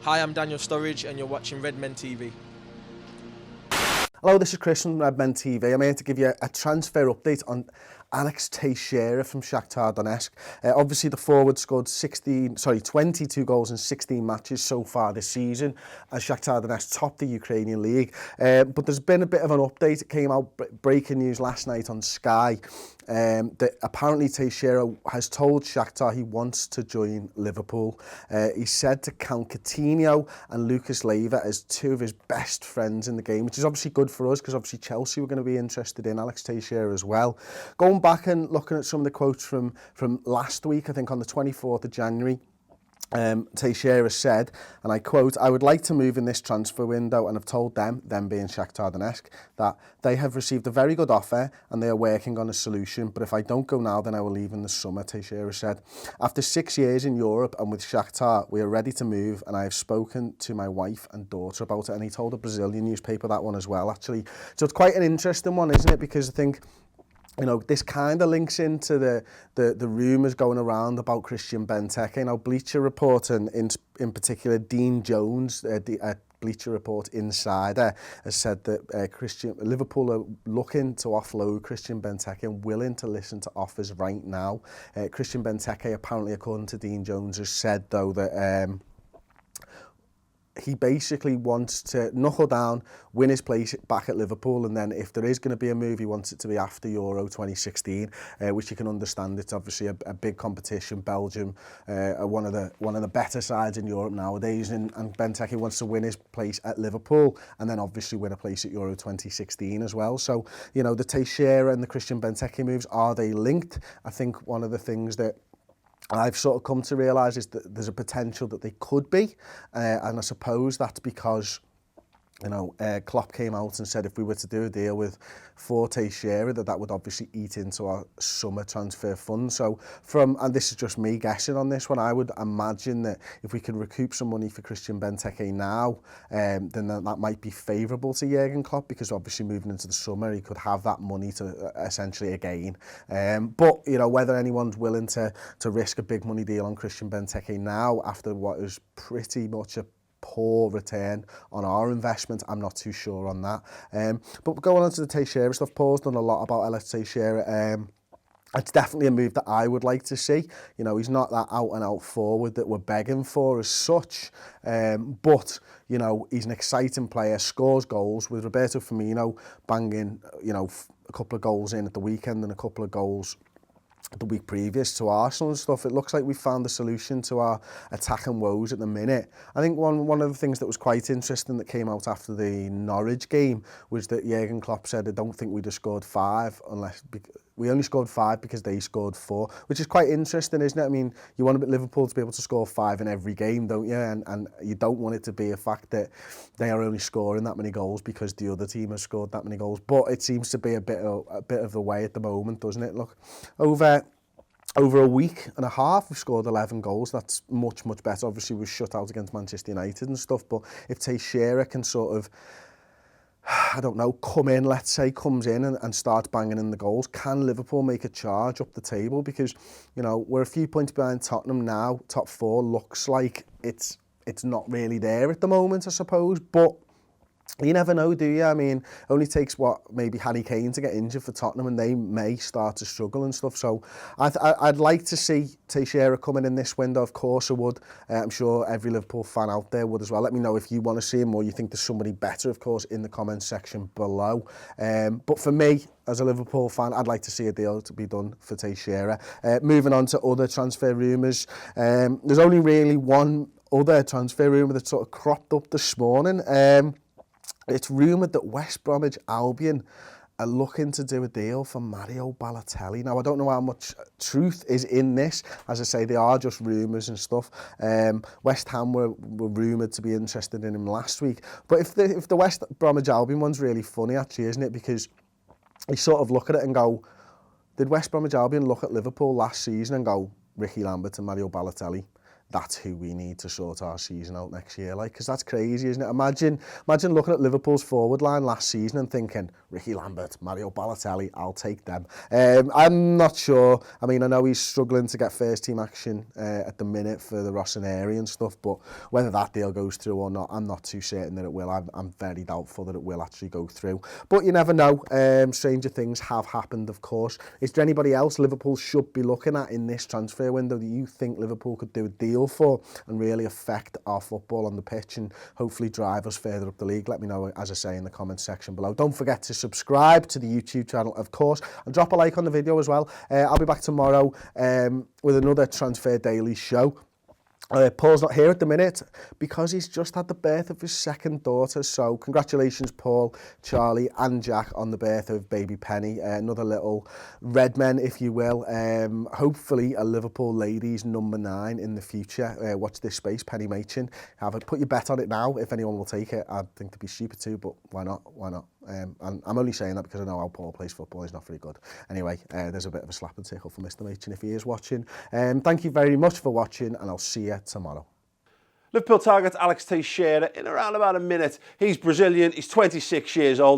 Hi, I'm Daniel Sturridge and you're watching Redmen TV. Hello, this is Chris from Redmen TV. I'm here to give you a transfer update on Alex Teixeira from Shakhtar Donetsk. Obviously, the forward scored 22 goals in 16 matches so far this season as Shakhtar Donetsk topped the Ukrainian league. But there's been a bit of an update. It came out breaking news last night on Sky. That apparently Teixeira has told Shakhtar he wants to join Liverpool. He said to count Coutinho and Lucas Leiva as two of his best friends in the game, which is obviously good for us because obviously Chelsea were going to be interested in Alex Teixeira as well. Going back and looking at some of the quotes from last week, I think on the 24th of January, Teixeira said, and I quote, "I would like to move in this transfer window and have told them being Shakhtar Donetsk, that they have received a very good offer and they are working on a solution, but if I don't go now, then I will leave in the summer," Teixeira said. "After 6 years in Europe and with Shakhtar, we are ready to move and I have spoken to my wife and daughter about it," and he told a Brazilian newspaper that one as well, actually. So it's quite an interesting one, isn't it? Because I think, you know, this kind of links into the rumours going around about Christian Benteke. You know, Bleacher Report and in particular Dean Jones, Bleacher Report insider, has said that Liverpool are looking to offload Christian Benteke and willing to listen to offers right now. Christian Benteke, apparently, according to Dean Jones, has said though that he basically wants to knuckle down, win his place back at Liverpool, and then if there is going to be a move, he wants it to be after Euro 2016, which you can understand. It's obviously a big competition. Belgium are one of the better sides in Europe nowadays, and Benteke wants to win his place at Liverpool, and then obviously win a place at Euro 2016 as well. So, you know, the Teixeira and the Christian Benteke moves, are they linked? I think one of the things that I've sort of come to realise is that there's a potential that they could be, and I suppose that's because, you know, Klopp came out and said if we were to do a deal for Teixeira, that would obviously eat into our summer transfer fund. So and this is just me guessing on this one, I would imagine that if we could recoup some money for Christian Benteke now, then that might be favourable to Jurgen Klopp, because obviously moving into the summer, he could have that money to essentially again. But, you know, whether anyone's willing to risk a big money deal on Christian Benteke now after what is pretty much a poor return on our investment, I'm not too sure on that. But going on to the Teixeira stuff, Paul's done a lot about Alex Teixeira. It's definitely a move that I would like to see. You know, he's not that out-and-out forward that we're begging for as such. But, you know, he's an exciting player, scores goals, with Roberto Firmino banging, you know, a couple of goals in at the weekend and a couple of goals the week previous to Arsenal and stuff. It looks like we found the solution to our attacking woes at the minute. I think one of the things that was quite interesting that came out after the Norwich game was that Jurgen Klopp said, "I don't think we'd have scored 5 unless we only scored 5 because they scored 4," which is quite interesting, isn't it? I mean, you want Liverpool to be able to score 5 in every game, don't you? And you don't want it to be a fact that they are only scoring that many goals because the other team has scored that many goals. But it seems to be a bit of the way at the moment, doesn't it? Look, over a week and a half, we've scored 11 goals. That's much, much better. Obviously, we were shut out against Manchester United and stuff, but if Teixeira can sort of, I don't know, comes in and starts banging in the goals, can Liverpool make a charge up the table? Because, you know, we're a few points behind Tottenham now. Top 4 looks like it's not really there at the moment, I suppose, but you never know, do you? I mean, it only takes maybe Harry Kane to get injured for Tottenham and they may start to struggle and stuff. So I'd like to see Teixeira coming in this window. Of course I would. I'm sure every Liverpool fan out there would as well. Let me know if you want to see him or you think there's somebody better, of course, in the comments section below. But for me, as a Liverpool fan, I'd like to see a deal to be done for Teixeira. Moving on to other transfer rumours. There's only really one other transfer rumour that sort of cropped up this morning. It's rumoured that West Bromwich Albion are looking to do a deal for Mario Balotelli. Now, I don't know how much truth is in this. As I say, they are just rumours and stuff. West Ham were rumoured to be interested in him last week. But if the West Bromwich Albion one's really funny, actually, isn't it? Because you sort of look at it and go, did West Bromwich Albion look at Liverpool last season and go, Ricky Lambert and Mario Balotelli? that's who we need to sort our season out next year. Like, because that's crazy, isn't it? Imagine looking at Liverpool's forward line last season and thinking, Ricky Lambert, Mario Balotelli, I'll take them. I'm not sure. I mean, I know he's struggling to get first team action at the minute for the Rossoneri and stuff, but whether that deal goes through or not, I'm not too certain that it will. I'm very doubtful that it will actually go through. But you never know. Stranger things have happened, of course. Is there anybody else Liverpool should be looking at in this transfer window that you think Liverpool could do a deal for and really affect our football on the pitch and hopefully drive us further up the league? Let me know, as I say, in the comments section below. Don't forget to subscribe to the YouTube channel, of course, and drop a like on the video as well. I'll be back tomorrow with another Transfer Daily show. Paul's not here at the minute because he's just had the birth of his second daughter. So congratulations, Paul, Charlie and Jack, on the birth of baby Penny. Another little Redmen, if you will. Hopefully a Liverpool ladies number 9 in the future. Watch this space, Penny Machin. Put your bet on it now if anyone will take it. I think they'd be stupid too, but why not? Why not? And I'm only saying that because I know how Paul plays football. He's not very good. Anyway, there's a bit of a slap and tickle for Mr. Machin if he is watching. Thank you very much for watching, and I'll see you tomorrow. Liverpool target Alex Teixeira in around about a minute. He's Brazilian, he's 26 years old.